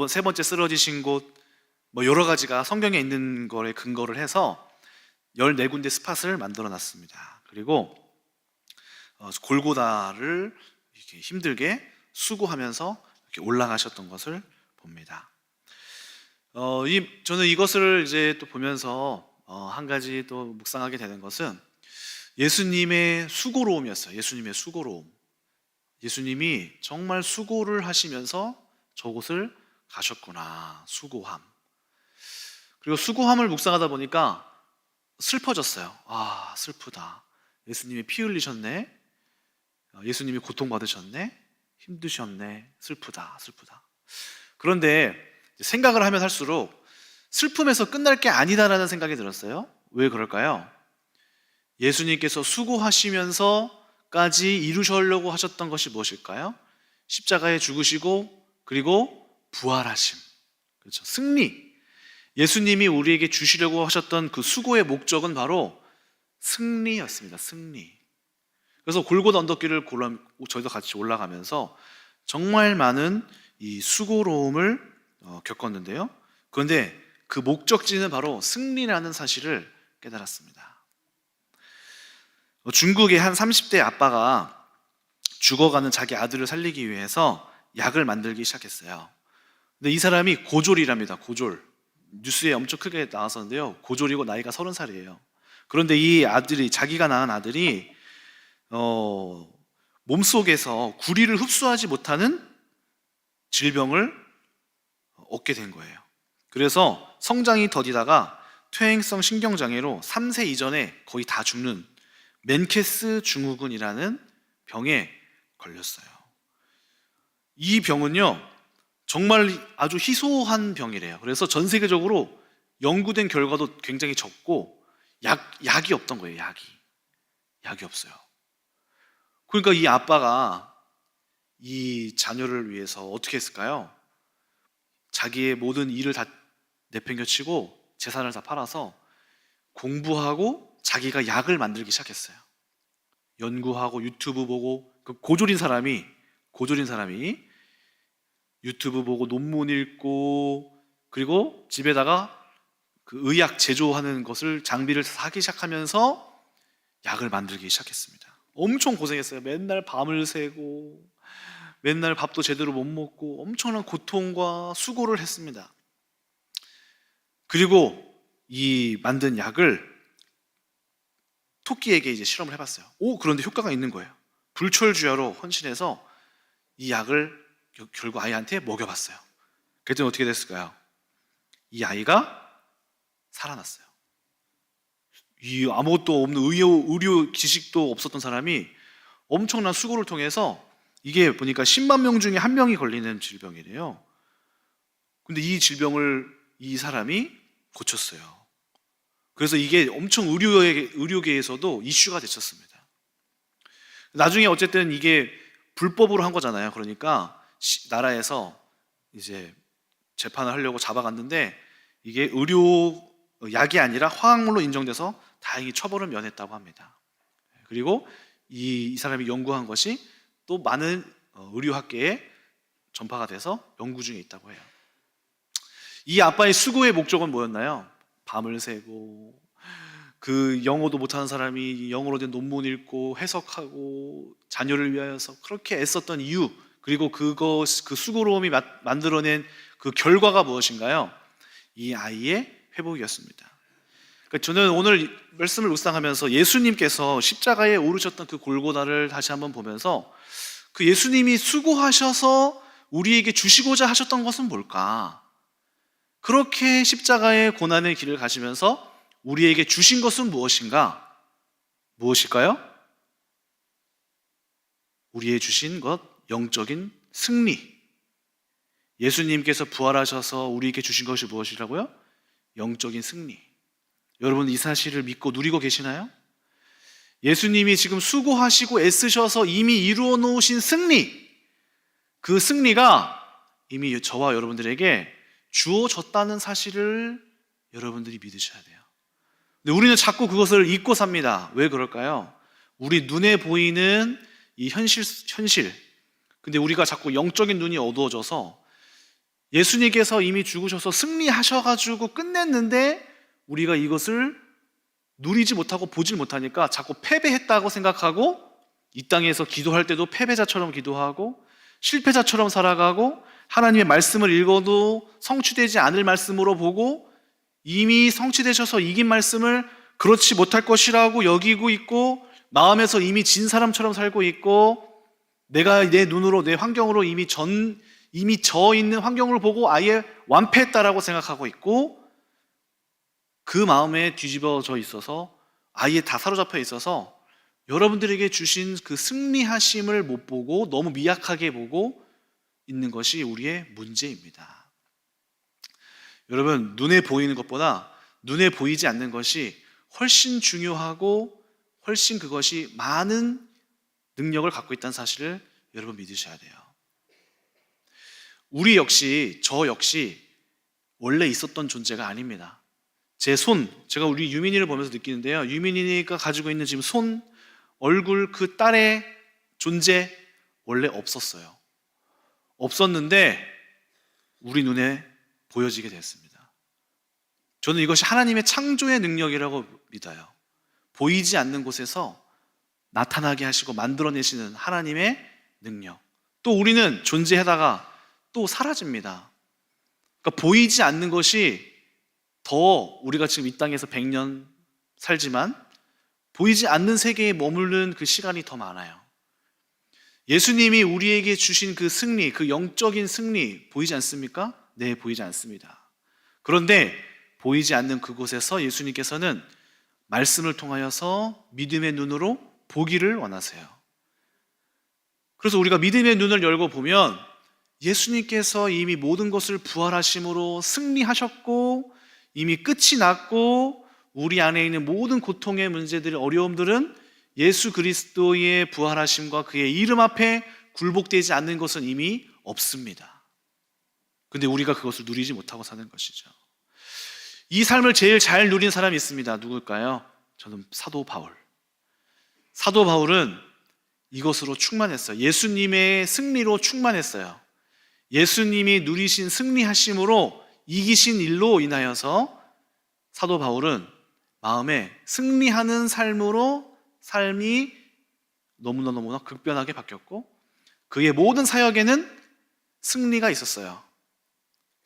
세 번째 쓰러지신 곳, 뭐 여러 가지가 성경에 있는 거에 근거를 해서 14군데 스팟을 만들어 놨습니다. 그리고 골고다를 이렇게 힘들게 수고하면서 이렇게 올라가셨던 것을 봅니다. 저는 이것을 이제 또 보면서 한 가지 또 묵상하게 되는 것은 예수님의 수고로움이었어요. 예수님의 수고로움. 예수님이 정말 수고를 하시면서 저곳을 가셨구나. 수고함. 그리고 수고함을 묵상하다 보니까 슬퍼졌어요. 아, 슬프다. 예수님이 피 흘리셨네. 예수님이 고통받으셨네. 힘드셨네. 슬프다. 슬프다. 그런데 생각을 하면 할수록 슬픔에서 끝날 게 아니다라는 생각이 들었어요. 왜 그럴까요? 예수님께서 수고하시면서까지 이루시려고 하셨던 것이 무엇일까요? 십자가에 죽으시고 그리고 부활하심. 그렇죠. 승리. 예수님이 우리에게 주시려고 하셨던 그 수고의 목적은 바로 승리였습니다. 승리. 그래서 골고다 언덕길을 저희도 같이 올라가면서 정말 많은 이 수고로움을 겪었는데요. 그런데 그 목적지는 바로 승리라는 사실을 깨달았습니다. 중국의 한 30대 아빠가 죽어가는 자기 아들을 살리기 위해서 약을 만들기 시작했어요. 근데 이 사람이 고졸이랍니다. 고졸. 뉴스에 엄청 크게 나왔었는데요. 고졸이고 나이가 30살이에요. 그런데 이 아들이, 자기가 낳은 아들이 몸속에서 구리를 흡수하지 못하는 질병을 얻게 된 거예요. 그래서 성장이 더디다가 퇴행성 신경장애로 3세 이전에 거의 다 죽는 맨케스 증후군이라는 병에 걸렸어요. 이 병은요, 정말 아주 희소한 병이래요. 그래서 전 세계적으로 연구된 결과도 굉장히 적고 약이 없던 거예요. 약이 없어요. 그러니까 이 아빠가 이 자녀를 위해서 어떻게 했을까요? 자기의 모든 일을 다 내팽겨치고 재산을 다 팔아서 공부하고 자기가 약을 만들기 시작했어요. 연구하고 유튜브 보고, 그 고졸인 사람이 유튜브 보고 논문 읽고, 그리고 집에다가 그 의약 제조하는 것을 장비를 사기 시작하면서 약을 만들기 시작했습니다. 엄청 고생했어요. 맨날 밤을 새고 맨날 밥도 제대로 못 먹고 엄청난 고통과 수고를 했습니다. 그리고 이 만든 약을 토끼에게 이제 실험을 해봤어요. 그런데 효과가 있는 거예요. 불철주야로 헌신해서 이 약을 결국 아이한테 먹여봤어요. 그랬더니 어떻게 됐을까요? 이 아이가 살아났어요. 이 아무것도 없는 의료 지식도 없었던 사람이 엄청난 수고를 통해서, 이게 보니까 10만 명 중에 1명이 걸리는 질병이래요. 근데 이 질병을 이 사람이 고쳤어요. 그래서 이게 엄청 의료계에서도 이슈가 됐었습니다. 나중에 어쨌든 이게 불법으로 한 거잖아요. 그러니까 나라에서 이제 재판을 하려고 잡아갔는데 이게 약이 아니라 화학물로 인정돼서 다행히 처벌을 면했다고 합니다. 그리고 이 사람이 연구한 것이 또 많은 의료학계에 전파가 돼서 연구 중에 있다고 해요. 이 아빠의 수고의 목적은 뭐였나요? 밤을 새고, 그 영어도 못하는 사람이 영어로 된 논문 읽고 해석하고 자녀를 위하여서 그렇게 애썼던 이유, 그리고 그 수고로움이 만들어낸 그 결과가 무엇인가요? 이 아이의 회복이었습니다. 그러니까 저는 오늘 말씀을 묵상하면서 예수님께서 십자가에 오르셨던 그 골고다를 다시 한번 보면서 그 예수님이 수고하셔서 우리에게 주시고자 하셨던 것은 뭘까? 그렇게 십자가의 고난의 길을 가시면서 우리에게 주신 것은 무엇인가? 무엇일까요? 우리에게 주신 것, 영적인 승리. 예수님께서 부활하셔서 우리에게 주신 것이 무엇이라고요? 영적인 승리. 여러분, 이 사실을 믿고 누리고 계시나요? 예수님이 지금 수고하시고 애쓰셔서 이미 이루어 놓으신 승리, 그 승리가 이미 저와 여러분들에게 주어졌다는 사실을 여러분들이 믿으셔야 돼요. 근데 우리는 자꾸 그것을 잊고 삽니다. 왜 그럴까요? 우리 눈에 보이는 이 현실. 근데 우리가 자꾸 영적인 눈이 어두워져서 예수님께서 이미 죽으셔서 승리하셔가지고 끝냈는데 우리가 이것을 누리지 못하고 보질 못하니까 자꾸 패배했다고 생각하고, 이 땅에서 기도할 때도 패배자처럼 기도하고, 실패자처럼 살아가고 하나님의 말씀을 읽어도 성취되지 않을 말씀으로 보고 이미 성취되셔서 이긴 말씀을 그렇지 못할 것이라고 여기고 있고 마음에서 이미 진 사람처럼 살고 있고 내가 내 눈으로 내 환경으로 이미 져 있는 환경을 보고 아예 완패했다라고 생각하고 있고 그 마음에 뒤집어져 있어서 아예 다 사로잡혀 있어서 여러분들에게 주신 그 승리하심을 못 보고 너무 미약하게 보고 있는 것이 우리의 문제입니다. 여러분, 눈에 보이는 것보다 눈에 보이지 않는 것이 훨씬 중요하고 훨씬 그것이 많은 능력을 갖고 있다는 사실을 여러분 믿으셔야 돼요. 우리 역시, 저 역시 원래 있었던 존재가 아닙니다. 제 손, 제가 우리 유민이를 보면서 느끼는데요. 유민이가 가지고 있는 지금 손, 얼굴, 그 딸의 존재 원래 없었어요. 없었는데 우리 눈에 보여지게 됐습니다. 저는 이것이 하나님의 창조의 능력이라고 믿어요. 보이지 않는 곳에서 나타나게 하시고 만들어내시는 하나님의 능력. 또 우리는 존재하다가 또 사라집니다. 그러니까 보이지 않는 것이 더 우리가 지금 이 땅에서 100년 살지만 보이지 않는 세계에 머무르는 그 시간이 더 많아요. 예수님이 우리에게 주신 그 승리, 그 영적인 승리 보이지 않습니까? 네, 보이지 않습니다. 그런데 보이지 않는 그곳에서 예수님께서는 말씀을 통하여서 믿음의 눈으로 보기를 원하세요. 그래서 우리가 믿음의 눈을 열고 보면 예수님께서 이미 모든 것을 부활하심으로 승리하셨고 이미 끝이 났고 우리 안에 있는 모든 고통의 문제들, 어려움들은 예수 그리스도의 부활하심과 그의 이름 앞에 굴복되지 않는 것은 이미 없습니다. 근데 우리가 그것을 누리지 못하고 사는 것이죠. 이 삶을 제일 잘 누린 사람이 있습니다. 누굴까요? 저는 사도 바울. 사도 바울은 이것으로 충만했어요. 예수님의 승리로 충만했어요. 예수님이 누리신 승리하심으로 이기신 일로 인하여서 사도 바울은 마음에 승리하는 삶이 너무나 극변하게 바뀌었고 그의 모든 사역에는 승리가 있었어요.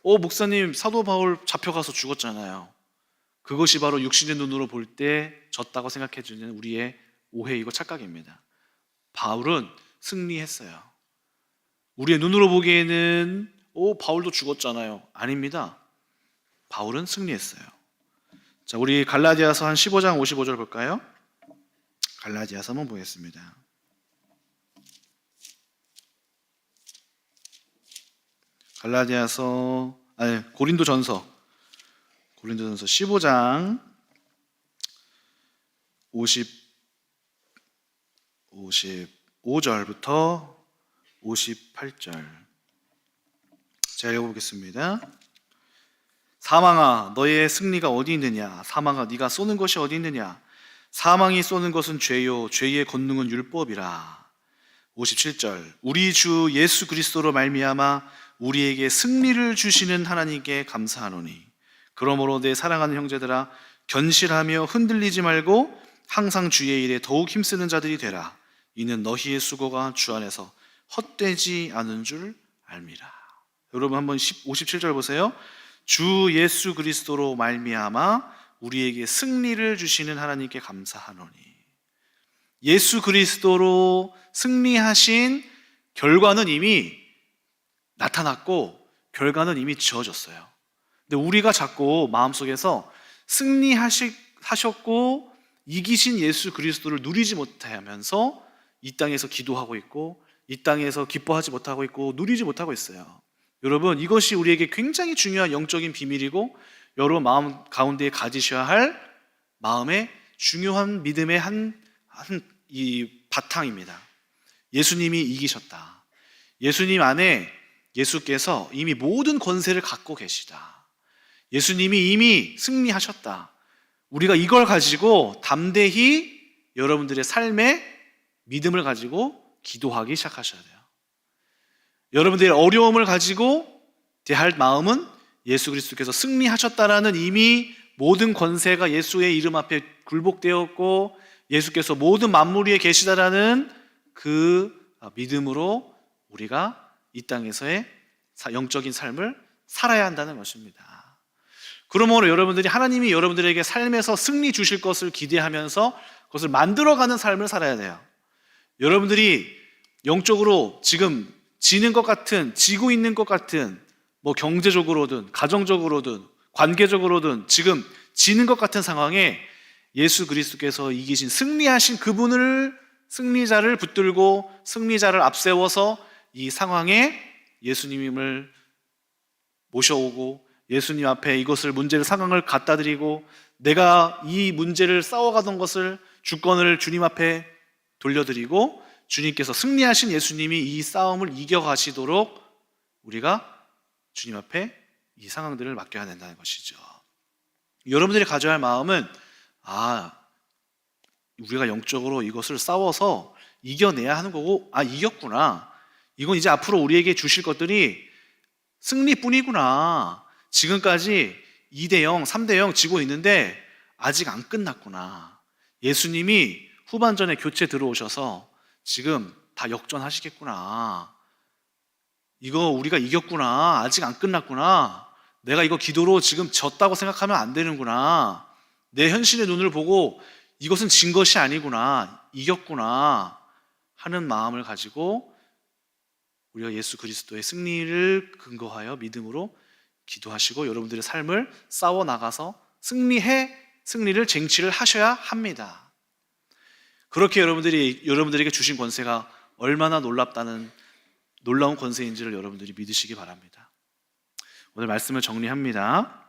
목사님, 사도 바울 잡혀가서 죽었잖아요. 그것이 바로 육신의 눈으로 볼 때 졌다고 생각해 주는 우리의 오해이고 착각입니다. 바울은 승리했어요. 우리의 눈으로 보기에는 바울도 죽었잖아요. 아닙니다. 바울은 승리했어요. 자, 우리 갈라디아서 한 15장 55절 볼까요? 갈라디아서 한번 보겠습니다. 고린도전서 15장 55절부터 58절 제가 읽어보겠습니다. 사망아, 너의 승리가 어디 있느냐? 사망아, 네가 쏘는 것이 어디 있느냐? 사망이 쏘는 것은 죄요, 죄의 권능은 율법이라. 57절 우리 주 예수 그리스도로 말미암아 우리에게 승리를 주시는 하나님께 감사하노니 그러므로 내 사랑하는 형제들아 견실하며 흔들리지 말고 항상 주의 일에 더욱 힘쓰는 자들이 되라. 이는 너희의 수고가 주 안에서 헛되지 않은 줄 알미라. 여러분 한번 57절 보세요. 주 예수 그리스도로 말미암아 우리에게 승리를 주시는 하나님께 감사하노니. 예수 그리스도로 승리하신 결과는 이미 나타났고 결과는 이미 지어졌어요. 근데 우리가 자꾸 마음속에서 승리하셨고 이기신 예수 그리스도를 누리지 못하면서 이 땅에서 기도하고 있고 이 땅에서 기뻐하지 못하고 있고 누리지 못하고 있어요. 여러분, 이것이 우리에게 굉장히 중요한 영적인 비밀이고 여러분 마음 가운데에 가지셔야 할 마음의 중요한 믿음의 이 바탕입니다. 예수님이 이기셨다. 예수님 안에 예수께서 이미 모든 권세를 갖고 계시다. 예수님이 이미 승리하셨다. 우리가 이걸 가지고 담대히 여러분들의 삶에 믿음을 가지고 기도하기 시작하셔야 돼요. 여러분들의 어려움을 가지고 대할 마음은 예수 그리스도께서 승리하셨다라는 이미 모든 권세가 예수의 이름 앞에 굴복되었고 예수께서 모든 만물 위에 계시다라는 그 믿음으로 우리가 이 땅에서의 영적인 삶을 살아야 한다는 것입니다. 그러므로 여러분들이 하나님이 여러분들에게 삶에서 승리 주실 것을 기대하면서 그것을 만들어가는 삶을 살아야 돼요. 여러분들이 영적으로 지금 지는 것 같은, 지고 있는 것 같은, 뭐 경제적으로든 가정적으로든 관계적으로든 지금 지는 것 같은 상황에 예수 그리스도께서 이기신 승리하신 그분을, 승리자를 붙들고 승리자를 앞세워서 이 상황에 예수님을 모셔오고 예수님 앞에 이것을 문제를, 상황을 갖다 드리고 내가 이 문제를 싸워가던 것을, 주권을 주님 앞에 돌려드리고 주님께서, 승리하신 예수님이 이 싸움을 이겨가시도록 우리가 주님 앞에 이 상황들을 맡겨야 된다는 것이죠. 여러분들이 가져야 할 마음은, 우리가 영적으로 이것을 싸워서 이겨내야 하는 거고, 이겼구나, 이건 이제 앞으로 우리에게 주실 것들이 승리뿐이구나, 지금까지 2대0, 3대0 지고 있는데 아직 안 끝났구나, 예수님이 후반전에 교체 들어오셔서 지금 다 역전하시겠구나, 이거 우리가 이겼구나, 아직 안 끝났구나, 내가 이거 기도로 지금 졌다고 생각하면 안 되는구나, 내 현실의 눈을 보고 이것은 진 것이 아니구나, 이겼구나 하는 마음을 가지고 우리가 예수 그리스도의 승리를 근거하여 믿음으로 기도하시고 여러분들의 삶을 싸워 나가서 승리를 쟁취를 하셔야 합니다. 그렇게 여러분들에게 주신 권세가 얼마나 놀라운 권세인지를 여러분들이 믿으시기 바랍니다. 오늘 말씀을 정리합니다.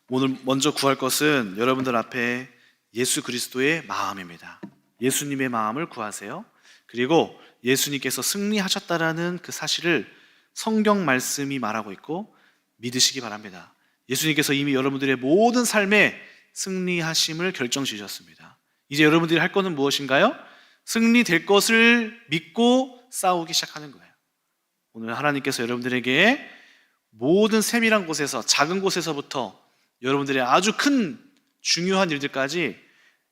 오늘 먼저 구할 것은 여러분들 앞에 예수 그리스도의 마음입니다. 예수님의 마음을 구하세요. 그리고 예수님께서 승리하셨다라는 그 사실을 성경 말씀이 말하고 있고 믿으시기 바랍니다. 예수님께서 이미 여러분들의 모든 삶에 승리하심을 결정지으셨습니다. 이제 여러분들이 할 것은 무엇인가요? 승리될 것을 믿고 싸우기 시작하는 거예요. 오늘 하나님께서 여러분들에게 모든 세밀한 곳에서, 작은 곳에서부터 여러분들의 아주 큰 중요한 일들까지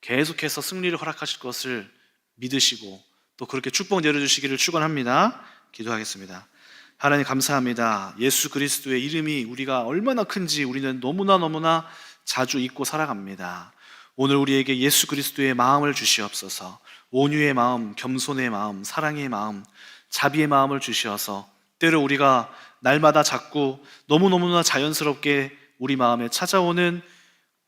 계속해서 승리를 허락하실 것을 믿으시고 또 그렇게 축복 내려주시기를 축원합니다. 기도하겠습니다. 하나님 감사합니다. 예수 그리스도의 이름이 우리가 얼마나 큰지 우리는 너무나 자주 잊고 살아갑니다. 오늘 우리에게 예수 그리스도의 마음을 주시옵소서. 온유의 마음, 겸손의 마음, 사랑의 마음, 자비의 마음을 주시어서 때로 우리가 날마다 자꾸 너무나 자연스럽게 우리 마음에 찾아오는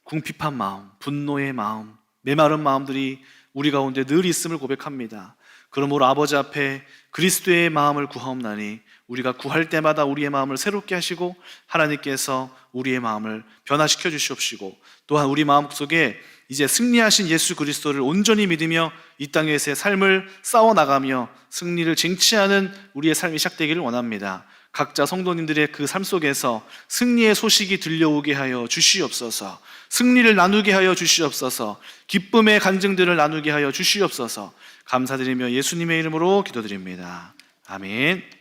궁핍한 마음, 분노의 마음, 메마른 마음들이 우리 가운데 늘 있음을 고백합니다. 그러므로 아버지 앞에 그리스도의 마음을 구하옵나니 우리가 구할 때마다 우리의 마음을 새롭게 하시고 하나님께서 우리의 마음을 변화시켜 주시옵시고 또한 우리 마음속에 이제 승리하신 예수 그리스도를 온전히 믿으며 이 땅에서의 삶을 싸워나가며 승리를 쟁취하는 우리의 삶이 시작되기를 원합니다. 각자 성도님들의 그 삶 속에서 승리의 소식이 들려오게 하여 주시옵소서. 승리를 나누게 하여 주시옵소서. 기쁨의 간증들을 나누게 하여 주시옵소서. 감사드리며 예수님의 이름으로 기도드립니다. 아멘.